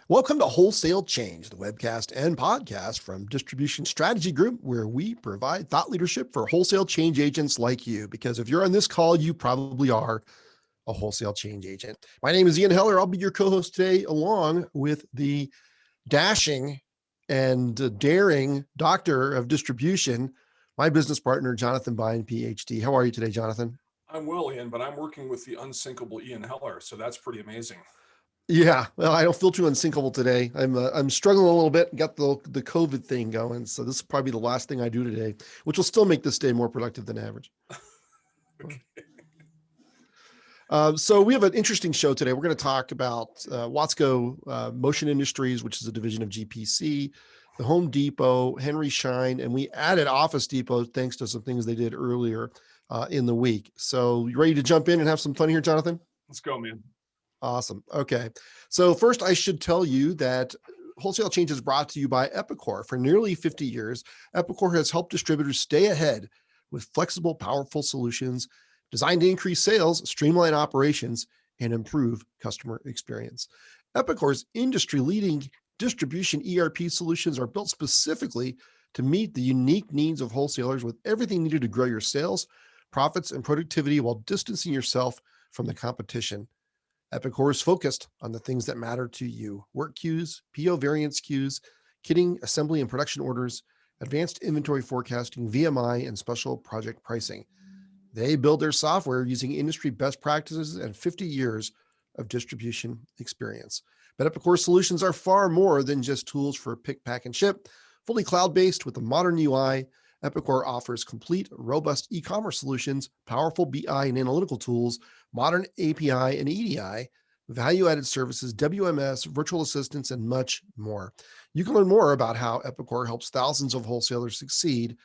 Welcome to Wholesale Change, the webcast and podcast from Distribution Strategy Group, where we provide thought leadership for wholesale change agents like you. Because if you're on this call, you probably are a wholesale change agent. My name is Ian Heller. I'll be your co-host today, along with the dashing and daring doctor of distribution, my business partner, Jonathan Bein, PhD. How are you today, Jonathan? I'm well, Ian, but I'm working with the unsinkable Ian Heller, so that's pretty amazing. Yeah, well, I don't feel too unsinkable today. I'm struggling a little bit. Got the COVID thing going, so this will probably be the last thing I do today, which will still make this day more productive than average. Okay. So we have an interesting show today. We're going to talk about Watsco Motion Industries, which is a division of GPC, the Home Depot, Henry Schein, and we added Office Depot thanks to some things they did earlier in the week. So you ready to jump in and have some fun here, Jonathan? Let's go, man. Awesome. Okay. So first, I should tell you that Wholesale Change is brought to you by Epicor. For nearly 50 years, Epicor has helped distributors stay ahead with flexible, powerful solutions designed to increase sales, streamline operations, and improve customer experience. Epicor's industry-leading distribution ERP solutions are built specifically to meet the unique needs of wholesalers with everything needed to grow your sales, profits, and productivity while distancing yourself from the competition. Epicor is focused on the things that matter to you: work queues, PO variance queues, kitting, assembly, and production orders, advanced inventory forecasting, VMI, and special project pricing. They build their software using industry best practices and 50 years of distribution experience. But Epicor solutions are far more than just tools for pick, pack, and ship. Fully cloud-based with a modern UI, Epicor offers complete, robust e-commerce solutions, powerful BI and analytical tools, modern API and EDI, value-added services, WMS, virtual assistants, and much more. You can learn more about how Epicor helps thousands of wholesalers succeed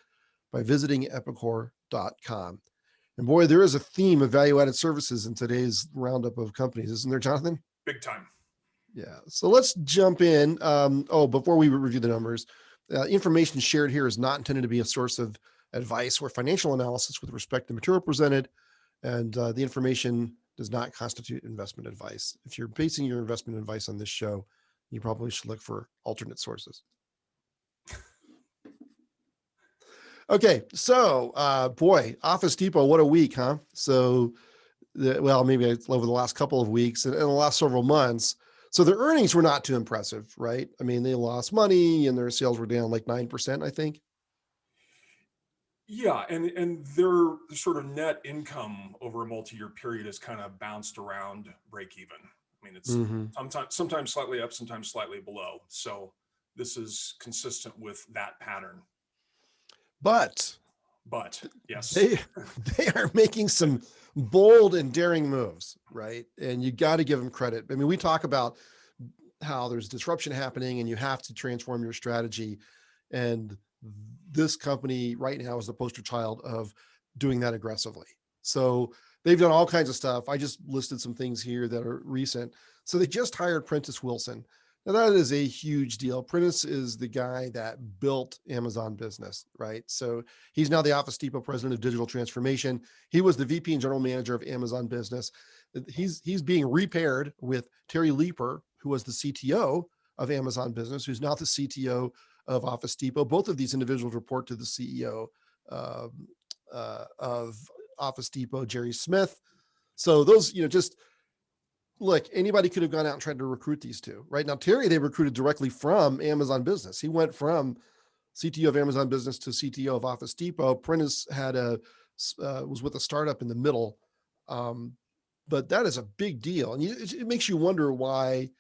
by visiting epicor.com. And boy, there is a theme of value-added services in today's roundup of companies, isn't there, Jonathan? Big time. Yeah. So let's jump in. Before we review the numbers, information shared here is not intended to be a source of advice or financial analysis with respect to material presented, and the information does not constitute investment advice. If you're basing your investment advice on this show, you probably should look for alternate sources. Okay, so Office Depot, what a week, huh? So, maybe it's over the last couple of weeks and the last several months. So their earnings were not too impressive, right? I mean, they lost money and their sales were down like 9%, I think. Yeah, and their sort of net income over a multi-year period has kind of bounced around break even. I mean, it's sometimes slightly up, sometimes slightly below. So this is consistent with that pattern. But yes, they are making some bold and daring moves, right? And you got to give them credit. I mean, we talk about how there's disruption happening and you have to transform your strategy. And this company right now is the poster child of doing that aggressively. So they've done all kinds of stuff. I just listed some things here that are recent. So they just hired Prentice Wilson. Now that is a huge deal. Prentice is the guy that built Amazon Business, right? So he's now the Office Depot president of digital transformation. He was the VP and general manager of Amazon Business. He's being repaired with Terry Leeper, who was the CTO of Amazon Business, who's now the CTO of Office Depot. Both of these individuals report to the CEO of Office Depot, Jerry Smith. So those, just look, anybody could have gone out and tried to recruit these two. Right now, Terry, they recruited directly from Amazon Business. He went from CTO of Amazon Business to CTO of Office Depot. Prentice was with a startup in the middle. But that is a big deal. And it makes you wonder, why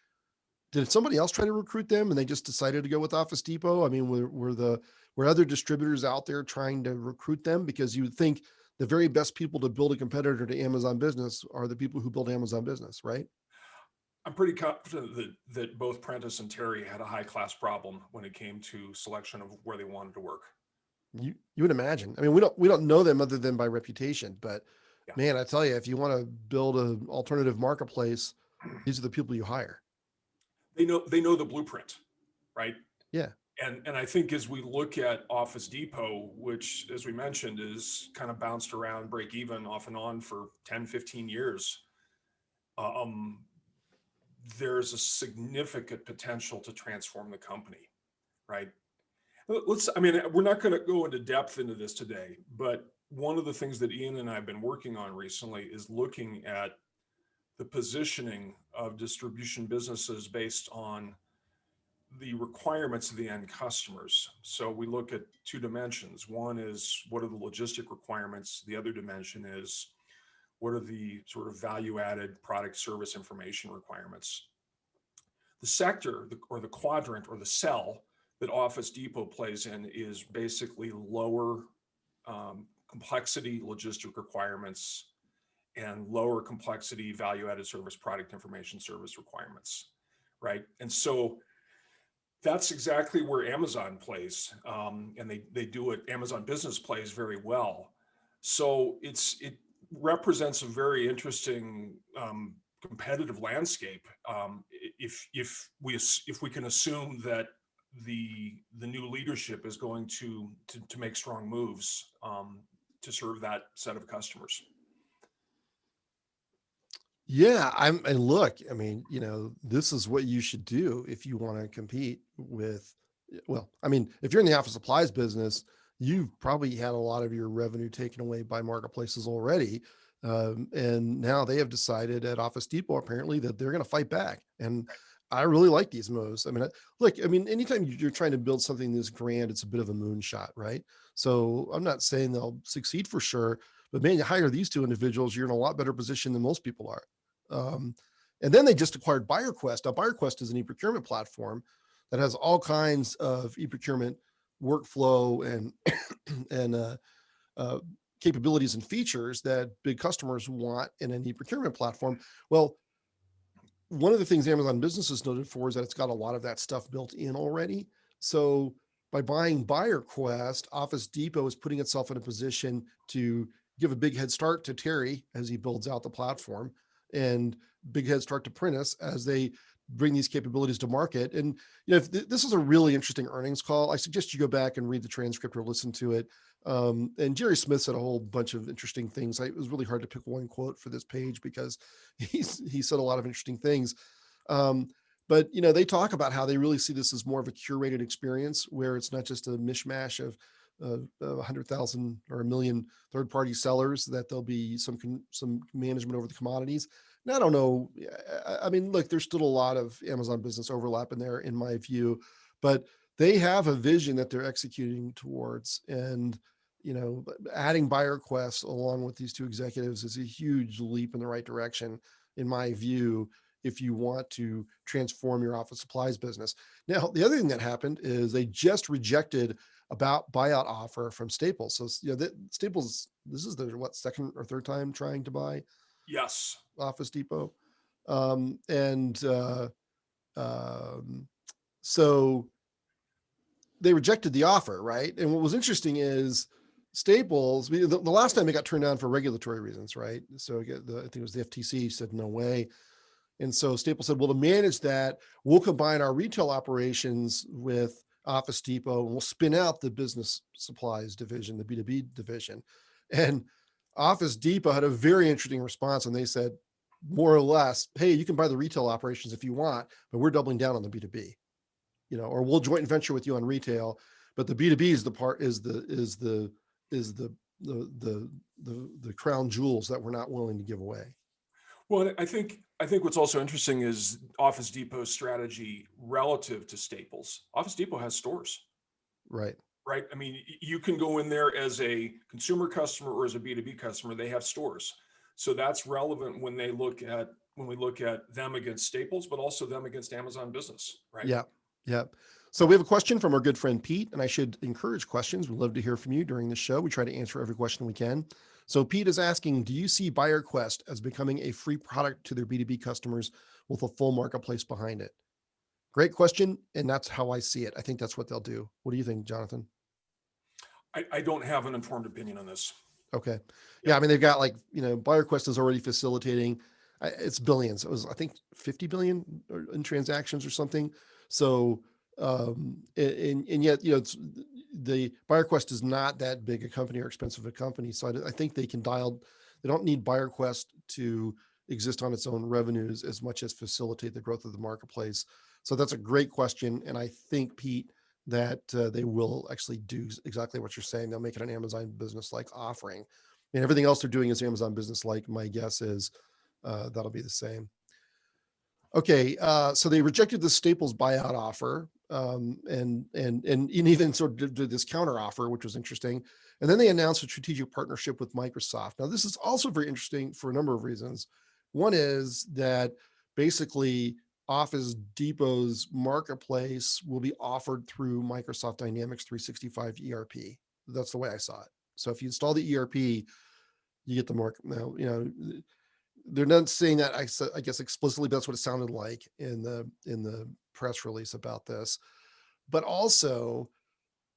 did somebody else try to recruit them and they just decided to go with Office Depot? I mean, were other distributors out there trying to recruit them? Because you would think the very best people to build a competitor to Amazon Business are the people who build Amazon Business, right? I'm pretty confident that both Prentice and Terry had a high-class problem when it came to selection of where they wanted to work. You would imagine. I mean, we don't know them other than by reputation, but yeah. Man, I tell you, if you want to build an alternative marketplace, these are the people you hire. They know the blueprint, right? Yeah. And I think as we look at Office Depot, which, as we mentioned, is kind of bounced around break even off and on for 10, 15 years, there's a significant potential to transform the company, right? We're not going to go into depth into this today, but one of the things that Ian and I have been working on recently is looking at the positioning of distribution businesses based on the requirements of the end customers. So we look at two dimensions. One is what are the logistic requirements? The other dimension is what are the sort of value added product service information requirements? The sector or the quadrant or the cell that Office Depot plays in is basically lower complexity logistic requirements and lower complexity value added service product information service requirements, right? And so that's exactly where Amazon plays, and they do it. Amazon Business plays very well. So it represents a very interesting competitive landscape. If we can assume that the new leadership is going to make strong moves to serve that set of customers. Yeah, and look, I mean, this is what you should do if you want to compete with, well, I mean, if you're in the office supplies business, you've probably had a lot of your revenue taken away by marketplaces already. And now they have decided at Office Depot, apparently, that they're going to fight back. And I really like these moves. I mean, look, I mean, anytime you're trying to build something this grand, it's a bit of a moonshot, right? So I'm not saying they'll succeed for sure, but man, you hire these two individuals, you're in a lot better position than most people are. Um, and then they just acquired BuyerQuest. Now, BuyerQuest is an e-procurement platform that has all kinds of e-procurement workflow and and uh, capabilities and features that big customers want in an e-procurement platform. Well, one of the things Amazon Business is noted for is that it's got a lot of that stuff built in already. So by buying BuyerQuest, Office Depot is putting itself in a position to give a big head start to Terry as he builds out the platform, and big head start to Prentice as they bring these capabilities to market. And this is a really interesting earnings call. I suggest you go back and read the transcript or listen to it. And Jerry Smith said a whole bunch of interesting things. It was really hard to pick one quote for this page because he said a lot of interesting things. But they talk about how they really see this as more of a curated experience where it's not just a mishmash of 100,000 or a million third-party sellers, that there'll be some management over the commodities. And I don't know. I mean, look, there's still a lot of Amazon Business overlap in there, in my view, but they have a vision that they're executing towards. And, adding BuyerQuest along with these two executives is a huge leap in the right direction, in my view, if you want to transform your office supplies business. Now, the other thing that happened is they just rejected about buyout offer from Staples. So, Staples, this is their second or third time trying to buy Yes. Office Depot. And so they rejected the offer, right? And what was interesting is Staples, the last time it got turned down for regulatory reasons, right? So I think it was the FTC said no way. And so Staples said, well, to manage that, we'll combine our retail operations with Office Depot, and we'll spin out the business supplies division, the B2B division. And Office Depot had a very interesting response. And they said, more or less, hey, you can buy the retail operations if you want, but we're doubling down on the B2B, or we'll joint venture with you on retail. But the B2B is the crown jewels that we're not willing to give away. Well, I think what's also interesting is Office Depot's strategy relative to Staples. Office Depot has stores. Right. Right. I mean, you can go in there as a consumer customer or as a B2B customer. They have stores. So that's relevant when we look at them against Staples, but also them against Amazon Business. Right. Yeah. Yeah. So we have a question from our good friend Pete, and I should encourage questions. We'd love to hear from you during the show. We try to answer every question we can. So Pete is asking, do you see BuyerQuest as becoming a free product to their B2B customers with a full marketplace behind it? Great question. And that's how I see it. I think that's what they'll do. What do you think, Jonathan? I don't have an informed opinion on this. Okay. Yeah. I mean, they've got BuyerQuest is already facilitating, it's billions. It was, I think, 50 billion in transactions or something. So, and yet, it's the BuyerQuest is not that big a company or expensive a company. So I think they can they don't need BuyerQuest to exist on its own revenues as much as facilitate the growth of the marketplace? So that's a great question. And I think, Pete, that they will actually do exactly what you're saying. They'll make it an Amazon business-like offering. And everything else they're doing is Amazon business-like. My guess is that'll be the same. Okay, so they rejected the Staples buyout offer, and even sort of did this counter offer, which was interesting. And then they announced a strategic partnership with Microsoft. Now, this is also very interesting for a number of reasons. One is that basically Office Depot's marketplace will be offered through Microsoft Dynamics 365 ERP. That's the way I saw it. So if you install the ERP, you get the market. Now, they're not saying that, I guess explicitly, but that's what it sounded like in the press release about this. But also,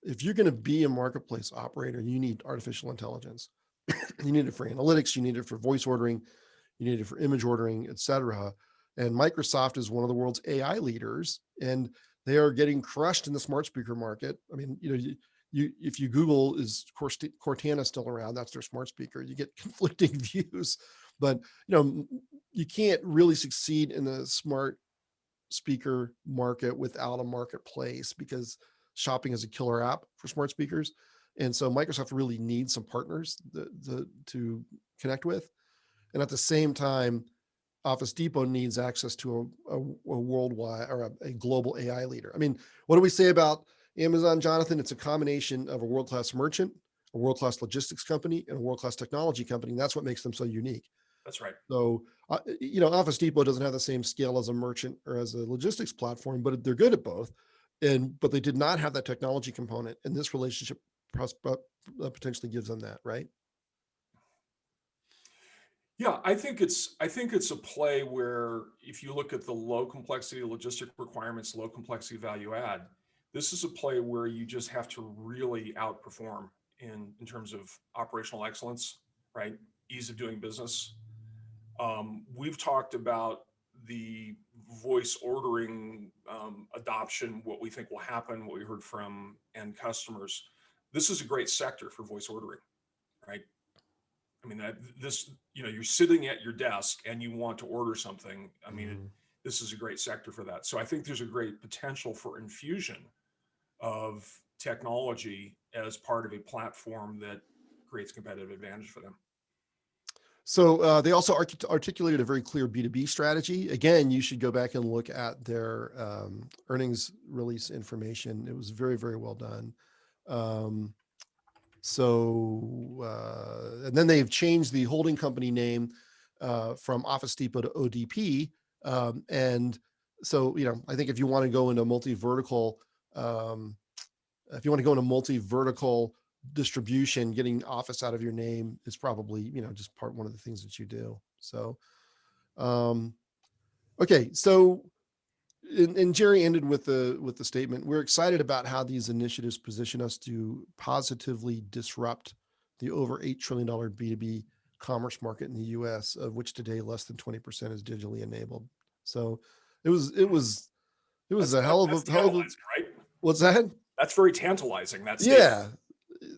if you're going to be a marketplace operator, you need artificial intelligence. You need it for analytics, you need it for voice ordering, you need it for image ordering, et cetera. And Microsoft is one of the world's AI leaders, and they are getting crushed in the smart speaker market. I mean, if you Google, is Cortana still around? That's their smart speaker. You get conflicting views, but you can't really succeed in the smart speaker market without a marketplace, because shopping is a killer app for smart speakers. And so Microsoft really needs some partners to connect with. And at the same time, Office Depot needs access to a worldwide or a global AI leader. I mean, what do we say about Amazon, Jonathan? It's a combination of a world-class merchant, a world-class logistics company, and a world-class technology company. And that's what makes them so unique. That's right. So, Office Depot doesn't have the same scale as a merchant or as a logistics platform, but they're good at both. But they did not have that technology component, and this relationship potentially gives them that, right? Yeah, I think it's a play where if you look at the low complexity logistic requirements, low complexity value add, this is a play where you just have to really outperform in terms of operational excellence, right? Ease of doing business. We've talked about the voice ordering adoption, what we think will happen, what we heard from end customers. This is a great sector for voice ordering, right? I mean, you're sitting at your desk and you want to order something. I mean, this is a great sector for that. So I think there's a great potential for infusion of technology as part of a platform that creates competitive advantage for them. So they also articulated a very clear B2B strategy. Again, you should go back and look at their earnings release information. It was very, very well done. And then they've changed the holding company name from Office Depot to ODP. And so, I think if you want to go into multi-vertical, distribution, getting Office out of your name is probably, just one of the things that you do. So, okay. So, and Jerry ended with the statement, we're excited about how these initiatives position us to positively disrupt the over $8 trillion B2B commerce market in the US, of which today less than 20% is digitally enabled. So it was a hell of a, right? What's that? That's very tantalizing. Yeah.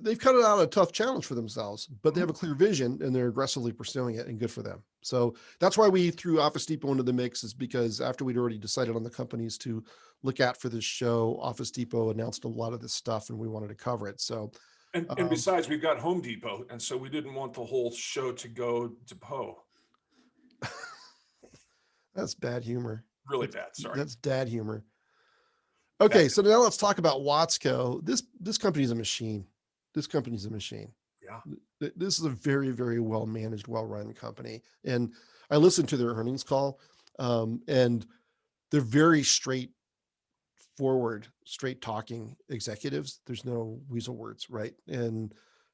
They've cut it out a tough challenge for themselves, but they have a clear vision and they're aggressively pursuing it, and good for them. So that's why we threw Office Depot into the mix, is because after we'd already decided on the companies to look at for this show, Office Depot announced a lot of this stuff and we wanted to cover it. So, and besides, we've got Home Depot. And so we didn't want the whole show to go to Poe. That's bad humor. Really bad. Sorry. That's dad humor. Okay. So now let's talk about Watsco. This company is a machine. Yeah. This is a very, very well managed, well run company. And I listened to their earnings call, and they're very straight talking executives. There's no weasel words, right? And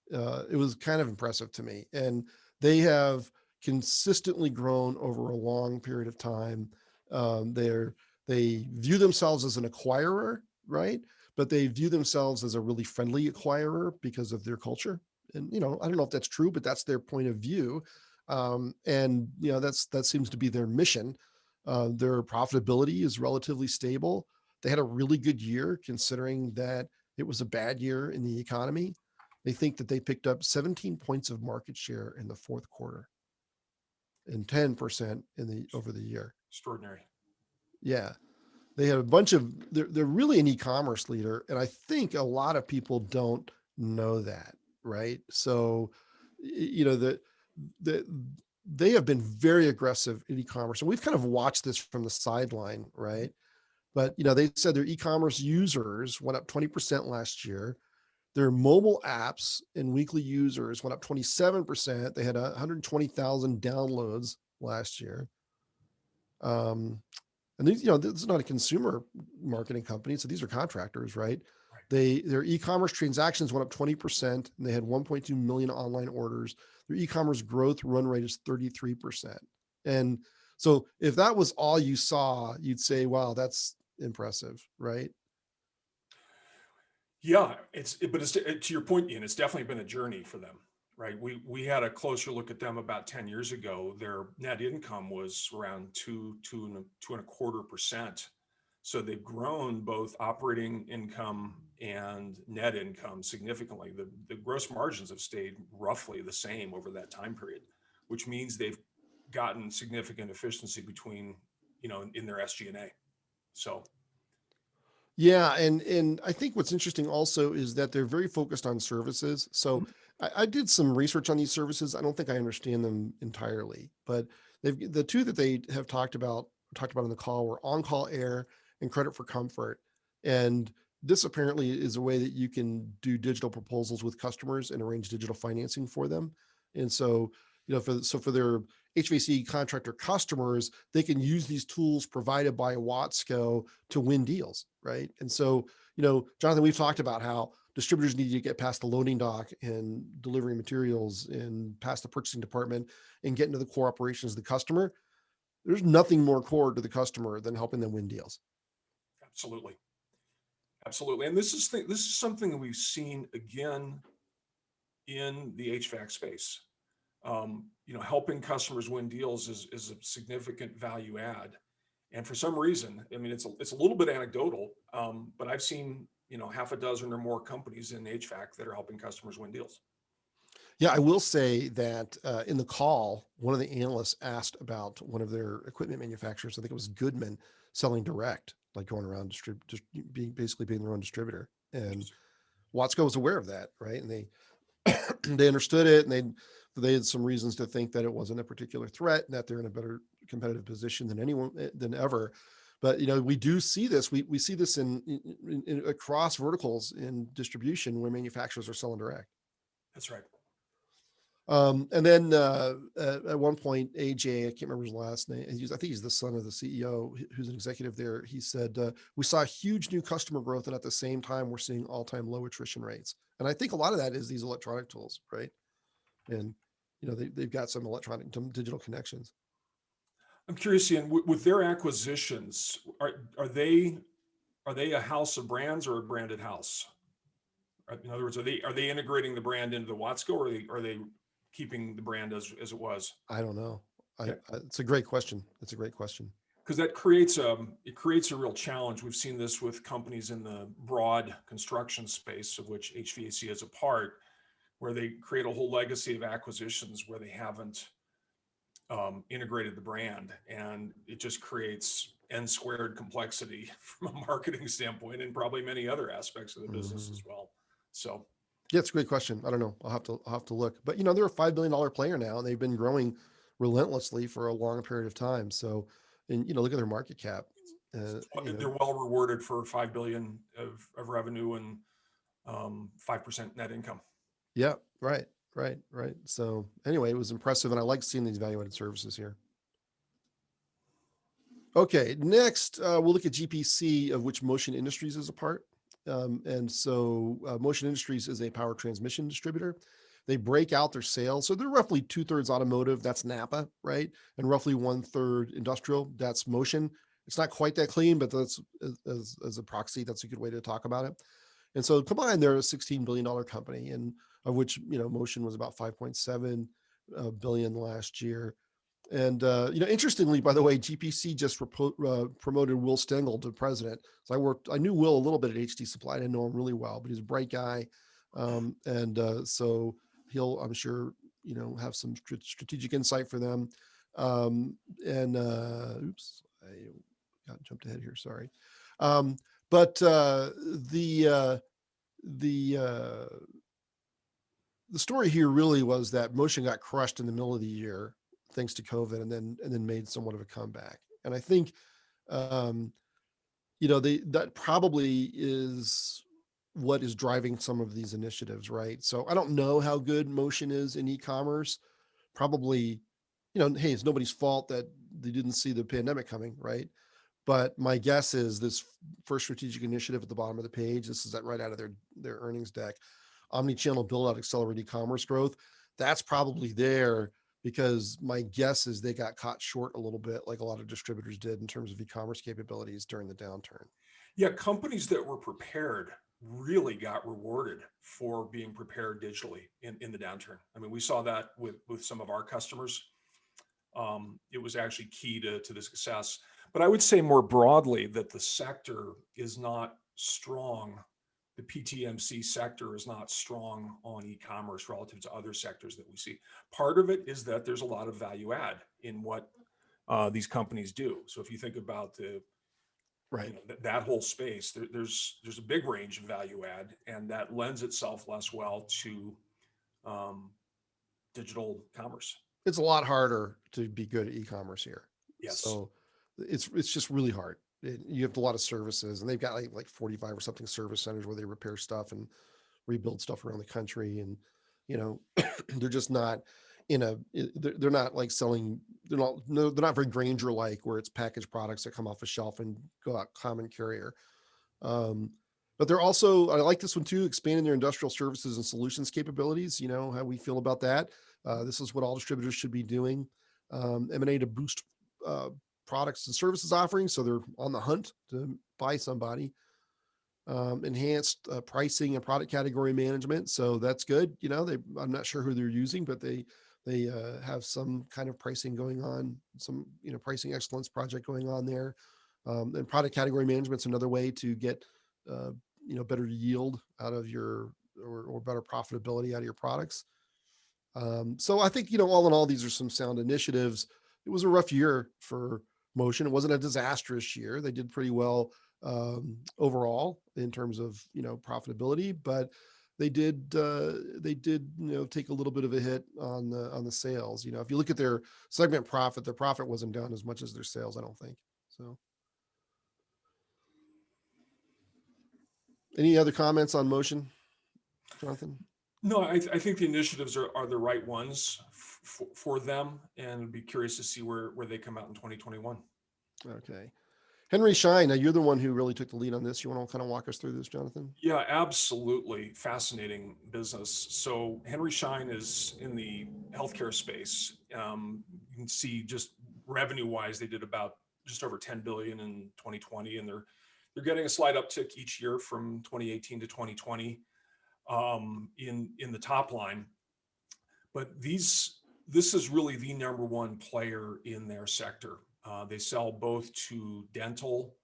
it was kind of impressive to me. And they have consistently grown over a long period of time. They view themselves as an acquirer, right? But they view themselves as a really friendly acquirer because of their culture. And, I don't know if that's true, but that's their point of view. And that seems to be their mission. Their profitability is relatively stable. They had a really good year considering that it was a bad year in the economy. They think that they picked up 17 points of market share in the fourth quarter. and 10% over the year. Extraordinary. Yeah. They have a bunch of, they're really an e-commerce leader. And I think a lot of people don't know that, right? So, the, they have been very aggressive in e-commerce, and we've kind of watched this from the sideline, right? But, they said their e-commerce users went up 20% last year. Their mobile apps and weekly users went up 27%. They had 120,000 downloads last year. Um, and these, this is not a consumer marketing company, so these are contractors, right? Right. Their e-commerce transactions went up 20%, and they had 1.2 million online orders. Their e-commerce growth run rate is 33%. And so if that was all you saw, you'd say, wow, that's impressive, right? Yeah, but it's to your point, Ian, it's definitely been a journey for them, right? We had a closer look at them about 10 years ago. Their net income was around two and a quarter percent. So they've grown both operating income and net income significantly. The gross margins have stayed roughly the same over that time period, which means they've gotten significant efficiency between, in their SG&A. So Yeah, and I think what's interesting also is that they're very focused on services. So I did some research on these services. I don't think I understand them entirely, but the two that they have talked about on the call were on-call air and credit for comfort. And this apparently is a way that you can do digital proposals with customers and arrange digital financing for them. And so, for their HVAC contractor customers, they can use these tools provided by Watsco to win deals, right? And so, Jonathan, we've talked about how distributors need to get past the loading dock and delivering materials and past the purchasing department and get into the core operations of the customer. There's nothing more core to the customer than helping them win deals. absolutely. Absolutely. And this is something that we've seen again in the HVAC space. Helping customers win deals is a significant value add. And for some reason, I mean, it's a little bit anecdotal, but I've seen, half a dozen or more companies in HVAC that are helping customers win deals. Yeah, I will say that in the call, one of the analysts asked about one of their equipment manufacturers. I think it was Goodman selling direct, like going around basically being their own distributor. And Watsco was aware of that, right? And they they understood it, and they had some reasons to think that it wasn't a particular threat, and that they're in a better competitive position than ever. But we do see this. We see this in across verticals in distribution where manufacturers are selling direct. That's right. And then at one point, AJ, I can't remember his last name. I think he's the son of the CEO, who's an executive there. He said, we saw huge new customer growth, and at the same time, we're seeing all-time low attrition rates. And I think a lot of that is these electronic tools, right? And, they've got some digital connections. I'm curious, Ian, with their acquisitions, are they a house of brands or a branded house? In other words, are they integrating the brand into the Watsco, or are they keeping the brand as it was? I don't know. Okay. It's a great question. It's a great question. Because that creates a real challenge. We've seen this with companies in the broad construction space, of which HVAC is a part, where they create a whole legacy of acquisitions where they haven't integrated the brand, and it just creates n squared complexity from a marketing standpoint, and probably many other aspects of the business as well. So yeah, it's a great question. I don't know. I'll have to look. But they're a $5 billion player now, and they've been growing relentlessly for a long period of time. So, and look at their market cap. they're well rewarded for 5 billion of revenue and 5% net income. Yeah, right. So anyway, it was impressive, and I like seeing these value-added services here. Okay, next we'll look at GPC, of which Motion Industries is a part. And so Motion Industries is a power transmission distributor. They break out their sales. So they're roughly 2/3 automotive, that's Napa, right? And roughly 1/3 industrial, that's Motion. It's not quite that clean, but that's as a proxy, that's a good way to talk about it. And so combined, they're a $16 billion company, and of which, Motion was about 5.7 billion last year. And, interestingly, by the way, GPC just promoted Will Stengel to president. So I knew Will a little bit at HD Supply. I didn't know him really well, but he's a bright guy. So he'll, I'm sure, have some strategic insight for them. And oops, I got jumped ahead here. Sorry. Um, but the uh, the story here really was that motion got crushed in the middle of the year thanks to COVID, and then made somewhat of a comeback. And I think um, that probably is what is driving some of these initiatives, right? So I don't know how good motion is in e-commerce. Probably, hey, it's nobody's fault that they didn't see the pandemic coming, right? But my guess is this first strategic initiative at the bottom of the page, this is that right out of their earnings deck, omni-channel build out, accelerate e-commerce growth. That's probably there because my guess is they got caught short a little bit, like a lot of distributors did in terms of e-commerce capabilities during the downturn. Yeah, companies that were prepared really got rewarded for being prepared digitally in the downturn. I mean, we saw that with some of our customers. It was actually key to the success. But I would say more broadly that the sector is not strong. The PTMC sector is not strong on e-commerce relative to other sectors that we see. Part of it is that there's a lot of value add in what these companies do. So if you think about Right. that whole space, there's a big range of value add, and that lends itself less well to um, digital commerce. It's a lot harder to be good at e-commerce here. Yes. So it's just really hard. You have a lot of services, and they've got like 45 or something service centers where they repair stuff and rebuild stuff around the country. And you know, they're just not they're not like selling. They're not no, they're not very Granger like where it's packaged products that come off a shelf and go out common carrier. Um, but they're also, I like this one too, expanding their industrial services and solutions capabilities. You know how we feel about that. This is what all distributors should be doing. M&A to boost uh, products and services offerings, so they're on the hunt to buy somebody. Enhanced pricing and product category management, so that's good. I'm not sure who they're using, but they have some kind of pricing going on, some pricing excellence project going on there. And product category management is another way to get uh, better yield out of your or better profitability out of your products. So I think, all in all, these are some sound initiatives. It was a rough year for Motion. It wasn't a disastrous year. They did pretty well overall in terms of, profitability, but they did take a little bit of a hit on the sales. If you look at their segment profit, their profit wasn't down as much as their sales, I don't think. So any other comments on Motion, Jonathan? No, I think the initiatives are the right ones for them, and I'd be curious to see where they come out in 2021. Okay. Henry Schein, now you're the one who really took the lead on this. You want to kind of walk us through this, Jonathan? Yeah, absolutely fascinating business. So Henry Schein is in the healthcare space. You can see just revenue wise, they did about just over 10 billion in 2020, and they're getting a slight uptick each year from 2018 to 2020 in the top line. But this is really the number one player in their sector. They sell both to dental.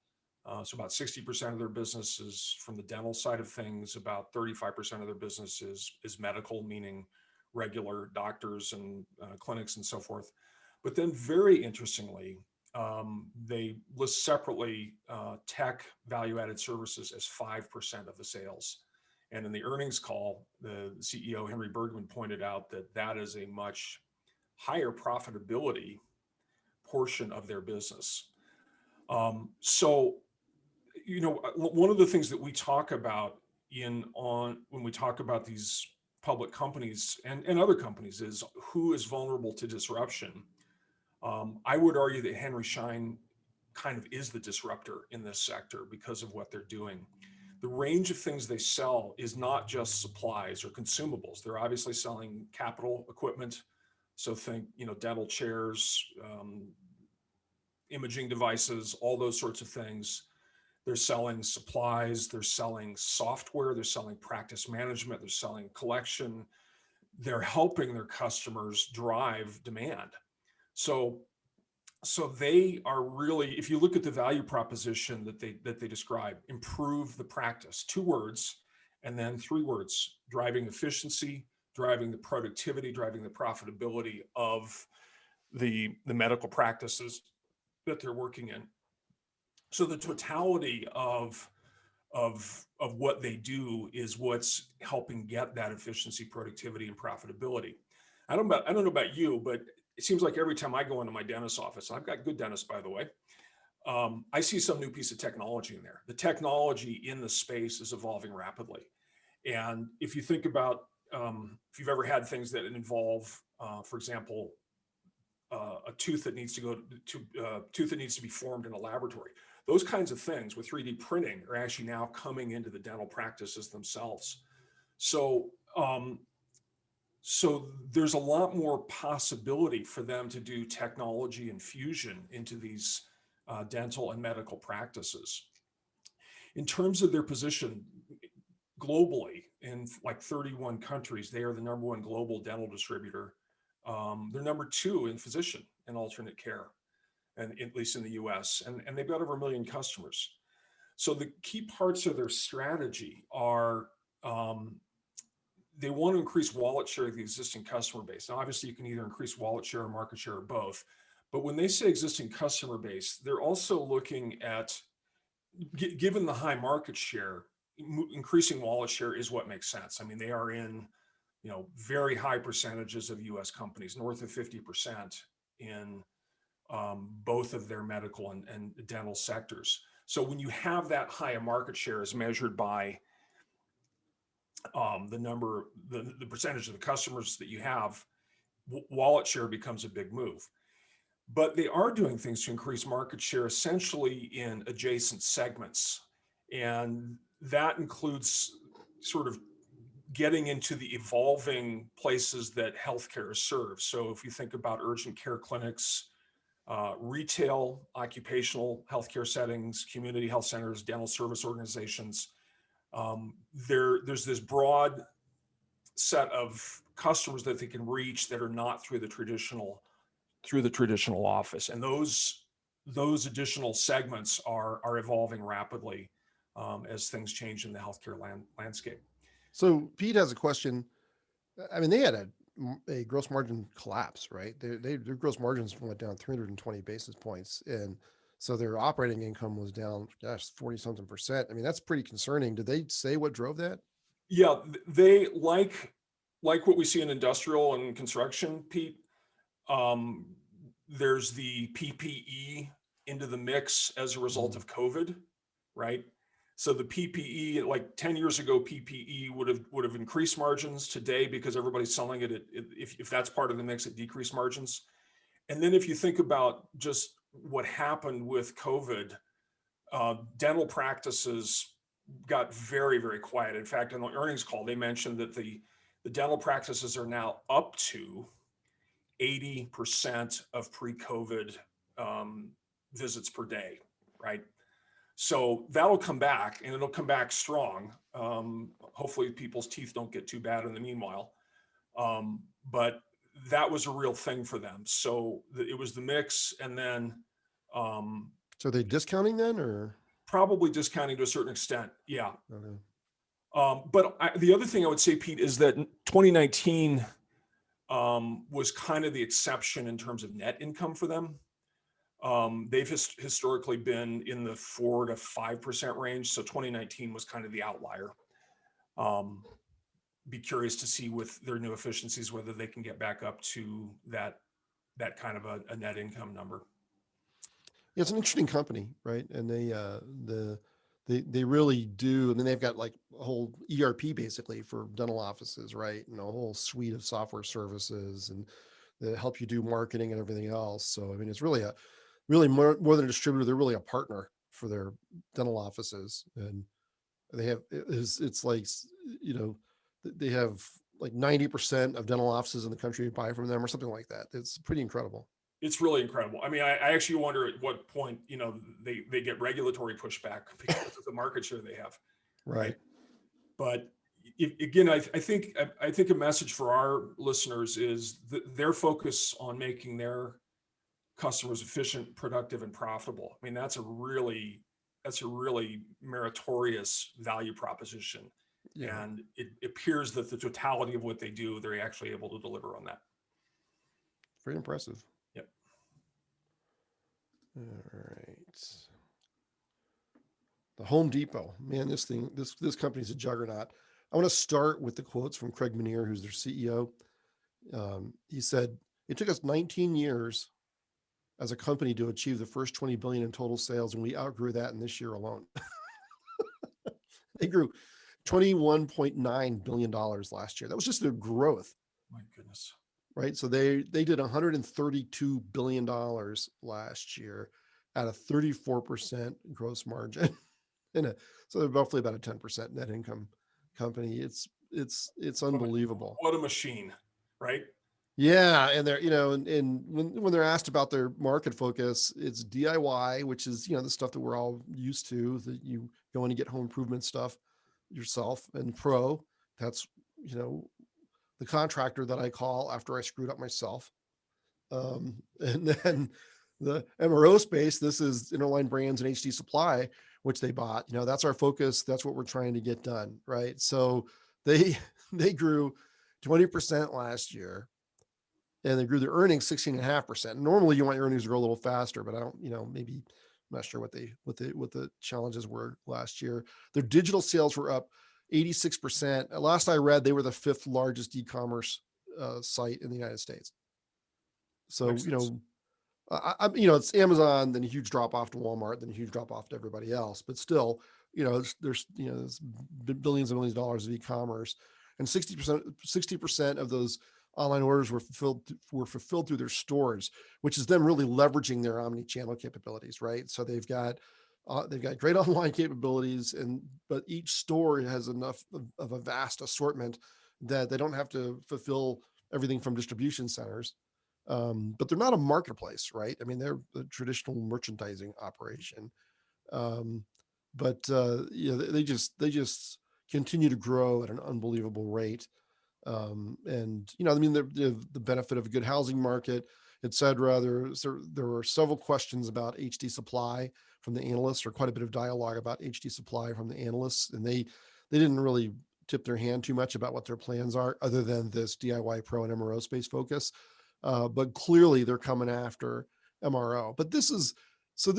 So about 60% of their business is from the dental side of things. About 35% of their business is medical, meaning regular doctors and clinics and so forth. But then very interestingly, they list separately tech value-added services as 5% of the sales. And in the earnings call, the CEO, Henry Bergman, pointed out that that is a much higher profitability portion of their business. So one of the things that we talk about when we talk about these public companies and other companies is who is vulnerable to disruption. I would argue that Henry Schein kind of is the disruptor in this sector because of what they're doing. The range of things they sell is not just supplies or consumables. They're obviously selling capital equipment. So think, dental chairs, imaging devices, all those sorts of things. They're selling supplies, they're selling software, they're selling practice management, they're selling collection. They're helping their customers drive demand. So they are really, if you look at the value proposition that they describe, improve the practice, 2 words, and then 3 words: driving efficiency, driving the productivity, driving the profitability of the medical practices that they're working in. So the totality of what they do is what's helping get that efficiency, productivity, and profitability. I don't know about you, but it seems like every time I go into my dentist's office, I've got good dentists, by the way, I see some new piece of technology in there. The technology in the space is evolving rapidly. And if you think about, if you've ever had things that involve, for example, a tooth that needs to be formed in a laboratory, those kinds of things with 3D printing are actually now coming into the dental practices themselves. So, so there's a lot more possibility for them to do technology infusion into these dental and medical practices. In terms of their position globally, in like 31 countries, they are the #1 global dental distributor. They're #2 in physician and alternate care, and at least in the US, and they've got over 1 million customers. So the key parts of their strategy are they want to increase wallet share of the existing customer base. Now, obviously, you can either increase wallet share or market share or both. But when they say existing customer base, they're also looking at, given the high market share, increasing wallet share is what makes sense. I mean, they are in, very high percentages of U.S. companies, north of 50% in both of their medical and dental sectors. So when you have that high a market share as measured by the percentage of the customers that you have, wallet share becomes a big move. But they are doing things to increase market share essentially in adjacent segments. And that includes sort of getting into the evolving places that healthcare is served. So if you think about urgent care clinics, retail, occupational healthcare settings, community health centers, dental service organizations, there's this broad set of customers that they can reach that are not through the traditional office, and those additional segments are evolving rapidly as things change in the healthcare landscape. So Pete has a question. I mean, they had a gross margin collapse, right? Their gross margins went down 320 basis points, and so their operating income was down, 40 something percent. I mean, that's pretty concerning. Did they say what drove that? Yeah, they like what we see in industrial and construction, Pete. There's the PPE into the mix as a result of COVID, right? So the PPE, like 10 years ago, PPE would have increased margins. Today, because everybody's selling it, if that's part of the mix, it decreased margins. And then if you think about just what happened with COVID, dental practices got very, very quiet. In fact, in the earnings call, they mentioned that the dental practices are now up to 80% of pre-COVID visits per day, right? So that'll come back, and it'll come back strong. Hopefully people's teeth don't get too bad in the meanwhile. But that was a real thing for them. So it was the mix, and then So are they discounting then, or probably discounting to a certain extent. Yeah. okay. But the other thing I would say, Pete, is that 2019 was kind of the exception in terms of net income for them. They've historically been in the 4 to 5% range. So 2019 was kind of the outlier. Be curious to see with their new efficiencies, whether they can get back up to that kind of a net income number. Yeah, it's an interesting company, right? And they really do. And then they've got like a whole ERP basically for dental offices, right? And a whole suite of software services and that help you do marketing and everything else. So I mean, it's really more than a distributor. They're really a partner for their dental offices, and they have it's like, they have like 90% of dental offices in the country buy from them or something like that. It's pretty incredible. It's really incredible. I mean, I actually wonder at what point, they get regulatory pushback because of the market share they have. Right. But again, I think a message for our listeners is their focus on making their customers efficient, productive, and profitable. I mean, that's a really meritorious value proposition. Yeah. And it appears that the totality of what they do, they're actually able to deliver on that. Very impressive. Yep. All right. The Home Depot, man, this company's a juggernaut. I want to start with the quotes from Craig Menear, who's their CEO. He said, "It took us 19 years as a company to achieve the first 20 billion in total sales, and we outgrew that in this year alone." They grew $21.9 billion last year. That was just their growth, My goodness. right? So they did $132 billion last year at a 34% gross margin. So they're roughly about a 10% net income company. It's unbelievable. What a machine, right? Yeah, and they're and when they're asked about their market focus, it's DIY, which is the stuff that we're all used to, that you go in and get home improvement stuff yourself, and pro, that's you know the contractor that I call after I screwed up myself. And then the MRO space, this is Interline Brands and HD Supply, which they bought. That's our focus. That's what we're trying to get done, right? So they they grew 20% last year, and they grew their earnings 16.5%. Normally you want your earnings to grow a little faster, but I don't, maybe I'm not sure what the challenges were last year. Their digital sales were up 86%. Last I read, they were the fifth largest e-commerce site in the United States. So, it's Amazon, then a huge drop off to Walmart, then a huge drop off to everybody else. But still, there's billions and millions of dollars of e-commerce, and 60% of those online orders were fulfilled through their stores, which is them really leveraging their omni-channel capabilities, right? So they've got great online capabilities, but each store has enough of a vast assortment that they don't have to fulfill everything from distribution centers. But they're not a marketplace, right? I mean, they're a traditional merchandising operation. But they just continue to grow at an unbelievable rate. And I mean, the benefit of a good housing market, et cetera. There were several questions about HD Supply from the analysts, or quite a bit of dialogue about HD Supply from the analysts, and they didn't really tip their hand too much about what their plans are, other than this DIY pro and MRO space focus. But clearly they're coming after MRO. But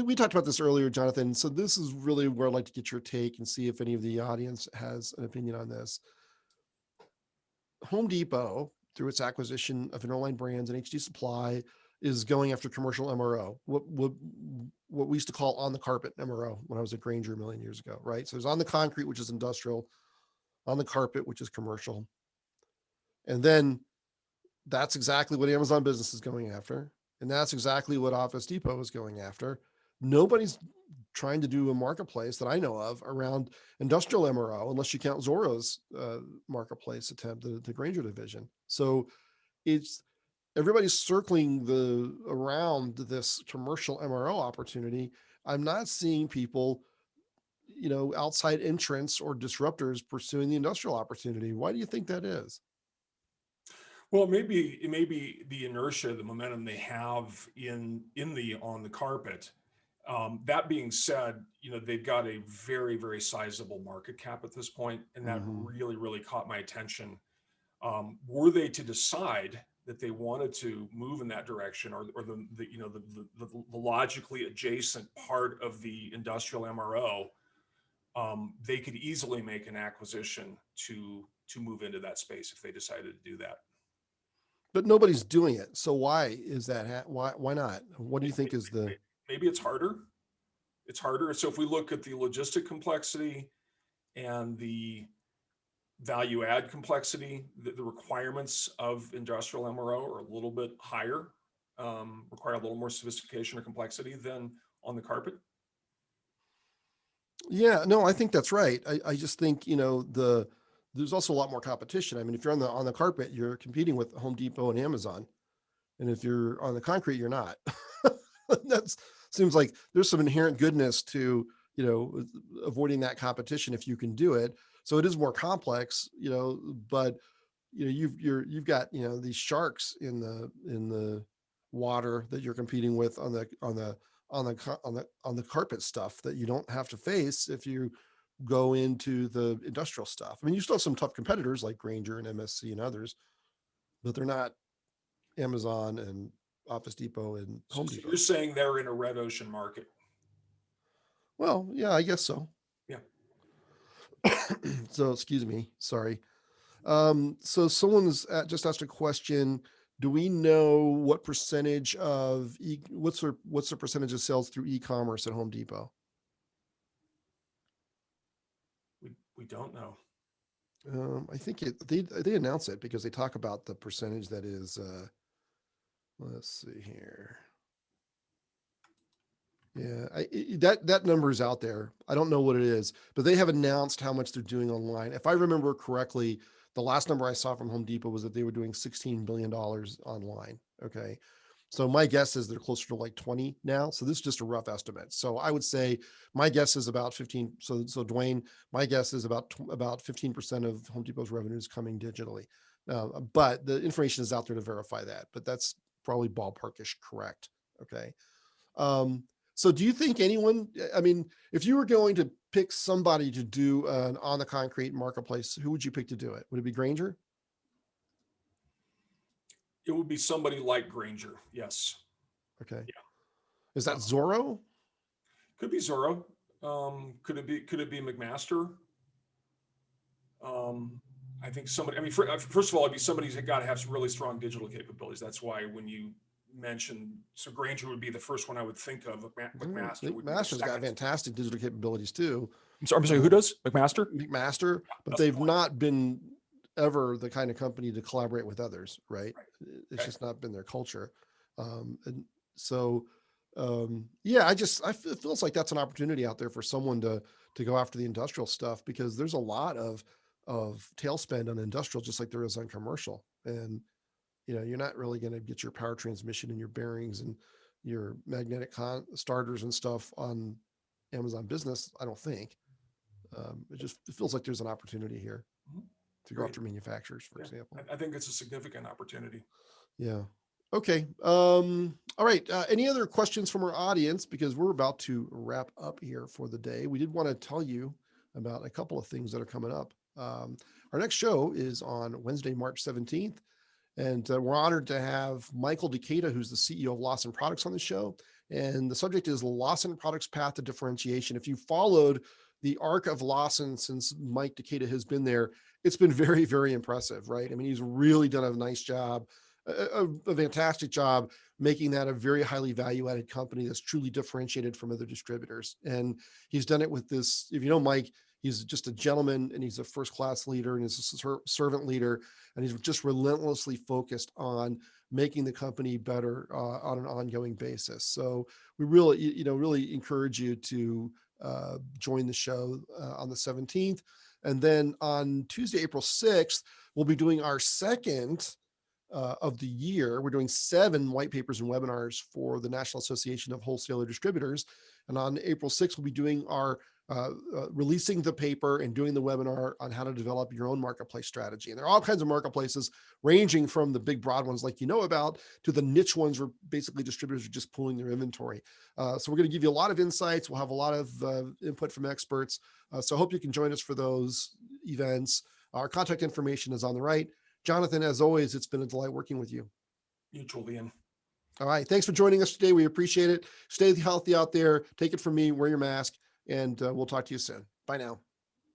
we talked about this earlier, Jonathan. So this is really where I'd like to get your take and see if any of the audience has an opinion on this. Home Depot, through its acquisition of Interline Brands and HD Supply, is going after commercial MRO, what we used to call on the carpet MRO when I was at Grainger a million years ago, right? So there's on the concrete, which is industrial, on the carpet, which is commercial. And then that's exactly what Amazon Business is going after. And that's exactly what Office Depot is going after. Nobody's trying to do a marketplace that I know of around industrial MRO, unless you count Zorro's marketplace attempt, the Grainger division. So everybody's circling around this commercial MRO opportunity. I'm not seeing people, outside entrants or disruptors pursuing the industrial opportunity. Why do you think that is? Well, it may be the inertia, the momentum they have on the carpet. That being said, they've got a very, very sizable market cap at this point, and that really, really caught my attention. Were they to decide that they wanted to move in that direction, or the logically adjacent part of the industrial MRO, they could easily make an acquisition to move into that space if they decided to do that. But nobody's doing it. So why is that? Why not? What do you think is the... Maybe it's harder. It's harder. So if we look at the logistic complexity and the value add complexity, the requirements of industrial MRO are a little bit higher, require a little more sophistication or complexity than on the carpet. Yeah, no, I think that's right. I just think, there's also a lot more competition. I mean, if you're on the carpet, you're competing with Home Depot and Amazon. And if you're on the concrete, you're not. That seems like there's some inherent goodness to, avoiding that competition if you can do it. So it is more complex, but you've got, these sharks in the water that you're competing with on the carpet stuff that you don't have to face if you go into the industrial stuff. I mean, you still have some tough competitors like Grainger and MSC and others, but they're not Amazon and Office Depot and So Home so Depot. you're saying they're in a red ocean market? Well, yeah, I guess so. Yeah. So, excuse me. Sorry. So someone's just asked a question. Do we know what percentage of what's the percentage of sales through e-commerce at Home Depot? We don't know. I think they announce it because they talk about the percentage that is. Let's see here. Yeah, that number is out there. I don't know what it is, but they have announced how much they're doing online. If I remember correctly, the last number I saw from Home Depot was that they were doing $16 billion online. Okay. So my guess is they're closer to like 20 now. So this is just a rough estimate. So I would say my guess is about 15. So Dwayne, my guess is about 15% of Home Depot's revenue is coming digitally. But the information is out there to verify that, but that's probably ballparkish correct. Okay. Um, so do you think anyone, I mean, if you were going to pick somebody to do an on the concrete marketplace, who would you pick to do it? Would it be Granger? It would be somebody like Granger. Yes. Okay. Yeah. Is that Zorro? Could be Zorro. Could it be McMaster? I think somebody, I mean, first of all, it'd be somebody who's got to have some really strong digital capabilities. That's why when you mentioned, so Granger would be the first one I would think of. McMaster would be the McMaster's got second. fantastic digital capabilities too. I'm sorry, who does? McMaster? McMaster, but That's the they've point. not been ever the kind of company to collaborate with others, right? Right. It's Okay. just not been their culture. And so, yeah, it feels like that's an opportunity out there for someone to go after the industrial stuff because there's a lot of tail spend on industrial, just like there is on commercial. And, you're not really going to get your power transmission and your bearings and your magnetic starters and stuff on Amazon Business, I don't think. It feels like there's an opportunity here Mhm. to go Great. after manufacturers, for Yeah. example. I think it's a significant opportunity. Yeah. Okay. All right. Any other questions from our audience? Because we're about to wrap up here for the day. We did want to tell you about a couple of things that are coming up. Our next show is on Wednesday, March 17th. And we're honored to have Michael Decatur, who's the CEO of Lawson Products, on the show. And the subject is Lawson Products Path to Differentiation. If you followed the arc of Lawson since Mike Decatur has been there, it's been very, very impressive, right? I mean, he's really done a nice job, a fantastic job making that a very highly value-added company that's truly differentiated from other distributors. And he's done it with this, if you know Mike, he's just a gentleman and he's a first-class leader and he's a servant leader. And he's just relentlessly focused on making the company better on an ongoing basis. So we really, really encourage you to join the show on the 17th. And then on Tuesday, April 6th, we'll be doing our second of the year. We're doing 7 white papers and webinars for the National Association of Wholesaler Distributors. And on April 6th, we'll be doing our releasing the paper and doing the webinar on how to develop your own marketplace strategy. And there are all kinds of marketplaces ranging from the big broad ones like about to the niche ones where basically distributors are just pulling their inventory. So we're going to give you a lot of insights. We'll have a lot of input from experts. So I hope you can join us for those events. Our contact information is on the right. Jonathan, as always, it's been a delight working with you. Mutual, Ian. All right. Thanks for joining us today. We appreciate it. Stay healthy out there. Take it from me. Wear your mask. And we'll talk to you soon. Bye now.